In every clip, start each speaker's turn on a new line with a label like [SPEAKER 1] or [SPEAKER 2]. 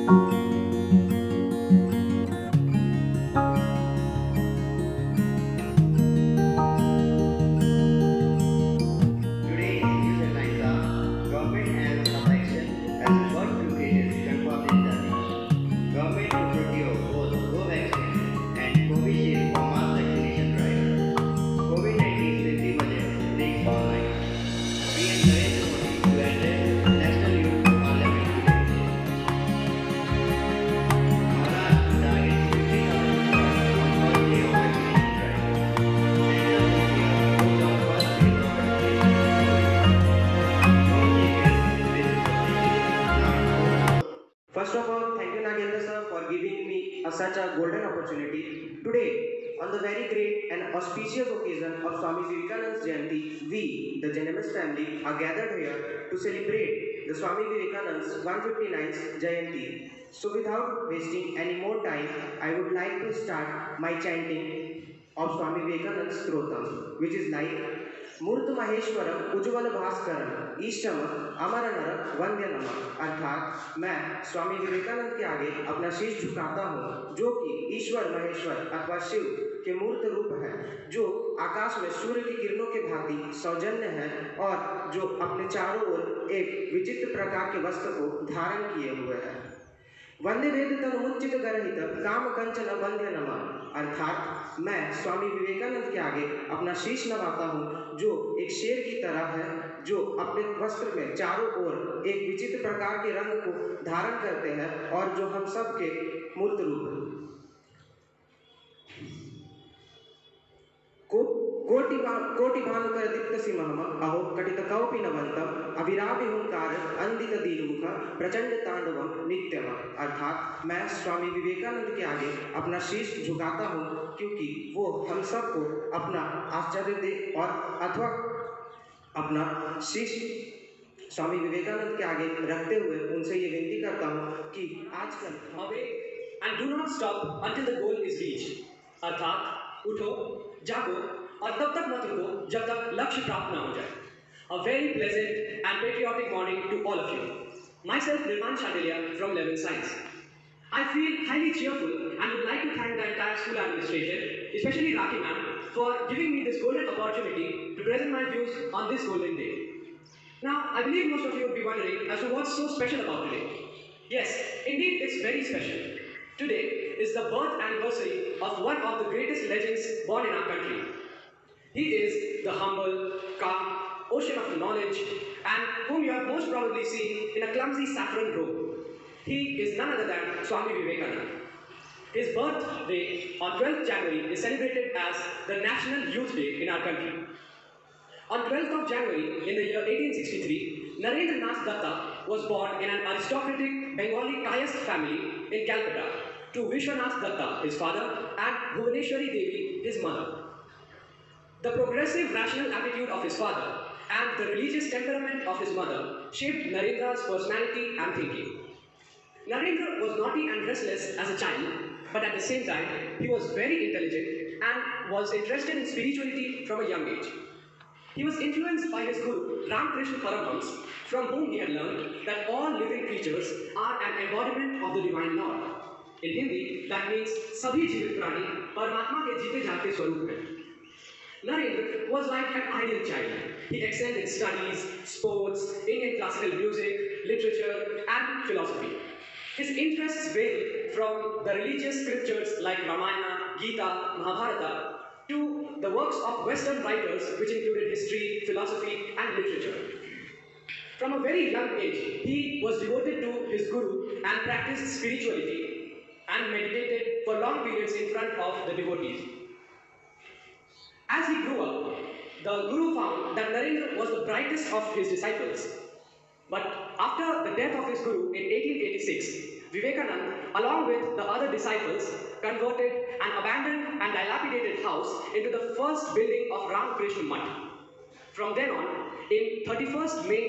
[SPEAKER 1] Today in News Headlines are Government ends affection as birth brigages confirmed in Delhi. Government to procure both Covaxin and Covishield for mass vaccination drive. COVID-19 safety budget leaks online. PM Narendra Modi to address National Youth Parliament today. Maharashtra targets 50,000 shots on first day of vaccination drive. Central India votes on first phase of vaccination in Odisha. No changes in basic subsidies. Now, first of all, thank you Nagendra sir for giving me such a golden opportunity. Today, on the very great and auspicious occasion of Swami Vivekananda's Jayanti, we, the Genemis family, are gathered here to celebrate the Swami Vivekananda's 159th Jayanti. So without wasting any more time, I would like to start my chanting of Swami Vivekananda's Strotam, which is like मूर्त महेश्वरम उज्ज्वल भास्करम ईशम अमर नर वंद्य नमः। अर्थात मैं स्वामी विवेकानंद के आगे अपना शीश झुकाता हूँ, जो कि ईश्वर महेश्वर अथवा शिव के मूर्त रूप है, जो आकाश में सूर्य की किरणों के भांति सौजन्य है और जो अपने चारों ओर एक विचित्र प्रकार के वस्त्र को धारण किए हुए है। वंदे वेद तनुमुच्चित गर्हित काम कंचन वंद्य नमः। अर्थात मैं स्वामी विवेकानंद के आगे अपना शीश नवाता हूँ, जो एक शेर की तरह है, जो अपने वस्त्र में चारों ओर एक विचित्र प्रकार के रंग को धारण करते हैं और जो हम सब के मूर्त रूप है। कोटि भानुकर दीप्त सिंहम अहो कटित कौपि नवंतम अभिराभिहुंकार अंदित दीनमुख प्रचंड तांडवम नित्यम। अर्थात मैं स्वामी विवेकानंद के आगे अपना शीश झुकाता हूँ, क्योंकि वो हम सबको अपना आश्चर्य दे और अथवा अपना शीश स्वामी विवेकानंद के आगे रखते हुए उनसे ये विनती करता हूँ कि आजकल
[SPEAKER 2] Awake and do not stop until the goal is reached. अर्थात उठो, जागो और तब तक मत रुको जब तक लक्ष्य प्राप्त न हो जाए. A very pleasant and patriotic morning to all of you. Myself Nirman Chandelia from Levin Science. I feel highly cheerful and would like to thank the entire school administration, especially Raki ma'am, for giving me this golden opportunity to present my views on this golden day. Now, I believe most of you would be wondering as to what's so special about today. Yes, indeed, it's very special. Today is the birth anniversary of one of the greatest legends born in our country. He is the humble, calm ocean of knowledge, and whom you have most probably seen in a clumsy saffron robe. He is none other than Swami Vivekananda. His birthday on 12th January is celebrated as the National Youth Day in our country. On 12th of January in the year 1863, Narendra Nath Datta was born in an aristocratic Bengali Kayast family in Calcutta to Vishwanath Datta, his father, and Bhuvaneshwari Devi, his mother. The progressive rational attitude of his father and the religious temperament of his mother shaped Narendra's personality and thinking. Narendra was naughty and restless as a child, but at the same time, he was very intelligent and was interested in spirituality from a young age. He was influenced by his guru, Ramakrishna Paramhans, from whom he had learned that all living creatures are an embodiment of the divine Lord. In Hindi, that means सभी जीवित प्राणी परमात्मा के जीते जागते स्वरूप हैं. Narendra was like an ideal child. He excelled in studies, sports, Indian classical music, literature, and philosophy. His interests varied from the religious scriptures like Ramayana, Gita, Mahabharata, to the works of Western writers, which included history, philosophy, and literature. From a very young age, he was devoted to his guru and practiced spirituality and meditated for long periods in front of the devotees. As he grew up, the guru found that Narendra was the brightest of his disciples. But after the death of his guru in 1886, Vivekananda, along with the other disciples, converted an abandoned and dilapidated house into the first building of Ramakrishna Mutt. From then on, in 31st May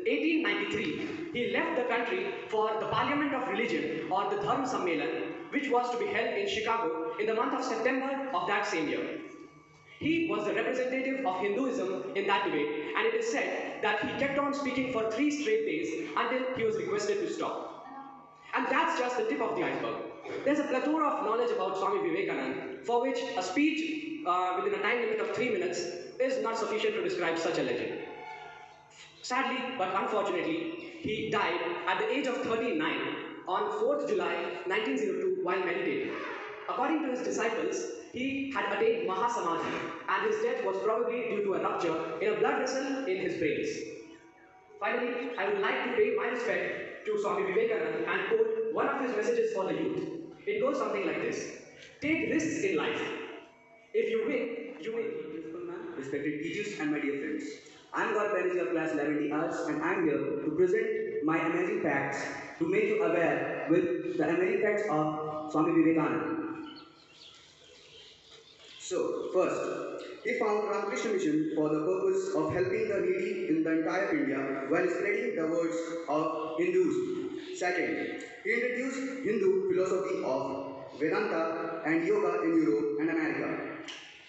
[SPEAKER 2] 1893, he left the country for the Parliament of Religion or the Dharm Sammelan, which was to be held in Chicago in the month of September of that same year. He was the representative of Hinduism in that debate, and it is said that he kept on speaking for 3 straight days until he was requested to stop. And that's just the tip of the iceberg. There's a plethora of knowledge about Swami Vivekananda, for which a speech within a time limit of 3 minutes is not sufficient to describe such a legend. Sadly, but unfortunately, he died at the age of 39 on 4th July 1902 while meditating. According to his disciples, he had attained Mahasamadhi and his death was probably due to a rupture in a blood vessel in his brains. Finally, I would like to pay my respect to Swami Vivekananda and quote one of his messages for the youth. It goes something like this: take risks in life. If you win, you win.
[SPEAKER 3] Principal ma'am, respected teachers and my dear friends. I am God Paris of class 11D Arts and I am here to present my amazing facts to make you aware with the amazing facts of Swami Vivekananda. So, first, he found Ramakrishna Mission for the purpose of helping the needy in the entire India while spreading the words of Hinduism. Second, he introduced Hindu philosophy of Vedanta and yoga in Europe and America.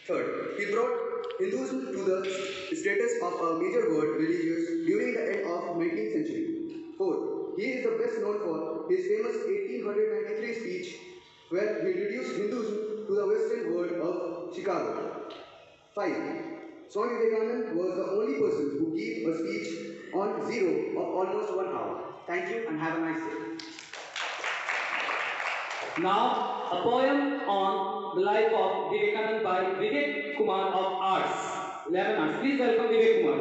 [SPEAKER 3] Third, he brought Hinduism to the status of a major world religion during the end of 19th century. Fourth, he is the best known for his famous 1893 speech where he introduced Hinduism to the western world of Chicago. 5. Swami Vivekananda was the only person who gave a speech on zero of almost 1 hour. Thank you and have a nice day.
[SPEAKER 4] Now, a poem on the life of Vivekananda by Vivek Kumar of Arts, 11 Arts. Please welcome Vivek Kumar.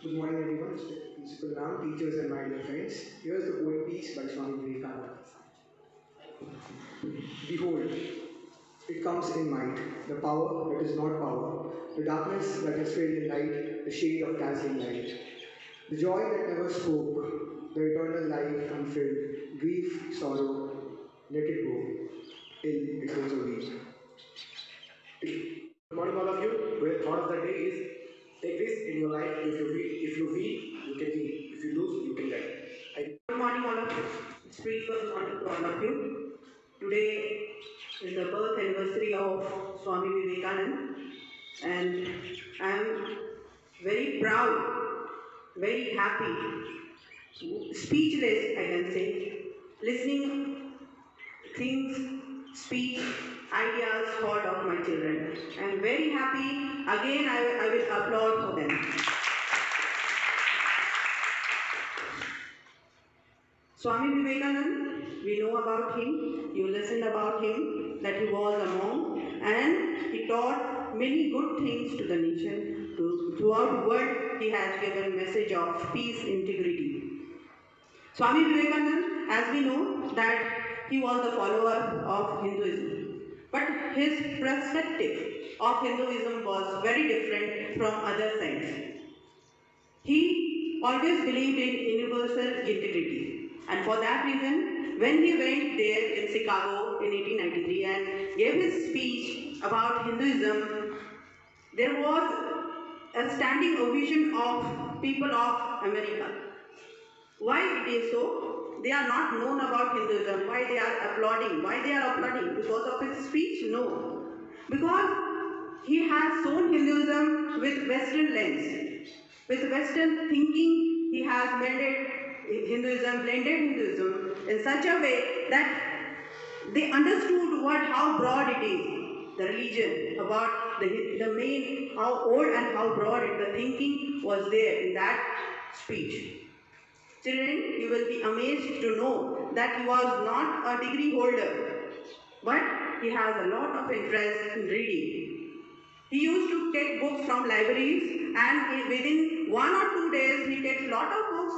[SPEAKER 5] Good morning, everyone. Principal Ram, teachers, and my dear friends. Here's the poem piece by Swami Vivekananda. Behold, it comes in might, the power that is not power, the darkness that is filled in light, the shade of dazzling light, the joy that never spoke, the eternal life unfilled, grief, sorrow, let it go, ill it goes away.
[SPEAKER 6] Good morning, all of you. Where thought of the day is take risk in your life. If you win, you can win. If you lose, you can die.
[SPEAKER 7] Good morning, all of you. Spiritual morning to all of you. Today is the birth anniversary of Swami Vivekananda, and I am very proud, very happy, speechless, I can say, listening things, speech, ideas, thought of my children. I am very happy. Again, I will applaud for them. Swami Vivekananda, we know about him, you listened about him, that he was a monk and he taught many good things to the nation. Throughout the world, he has given message of peace, integrity. Swami Vivekananda, as we know, that he was a follower of Hinduism. But his perspective of Hinduism was very different from other sects. He always believed in universal integrity. And for that reason, when he went there in Chicago in 1893 and gave his speech about Hinduism, there was a standing ovation of people of America. Why it is so? They are not known about Hinduism. Why they are applauding? Why they are applauding? Because of his speech? No. Because he has shown Hinduism with Western lens. With Western thinking, he has blended Hinduism in such a way that they understood how broad it is, the religion, about the main, how old and how broad the thinking was there in that speech. Children, you will be amazed to know that he was not a degree holder, but he has a lot of interest in reading. He used to take books from libraries, and within 1 or 2 days he takes a lot of books,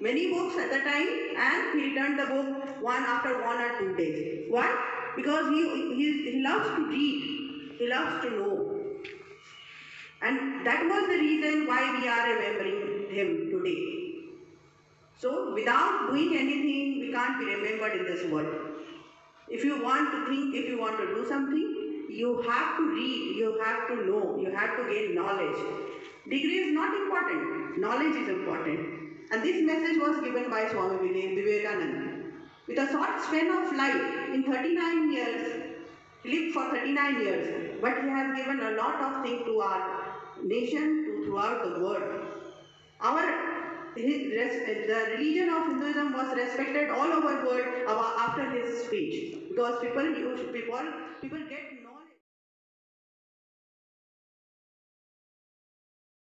[SPEAKER 7] many books at the time, and he returned the book one after 1 or 2 days. Why? Because he loves to read, he loves to know. And that was the reason why we are remembering him today. So, without doing anything, we can't be remembered in this world. If you want to think, if you want to do something, you have to read, you have to know, you have to gain knowledge. Degree is not important, knowledge is important. And this message was given by Swami Vivekananda. With a short span of life, in 39 years, he lived for 39 years, but he has given a lot of things to our nation, throughout the world. the religion of Hinduism was respected all over the world after his speech, because people get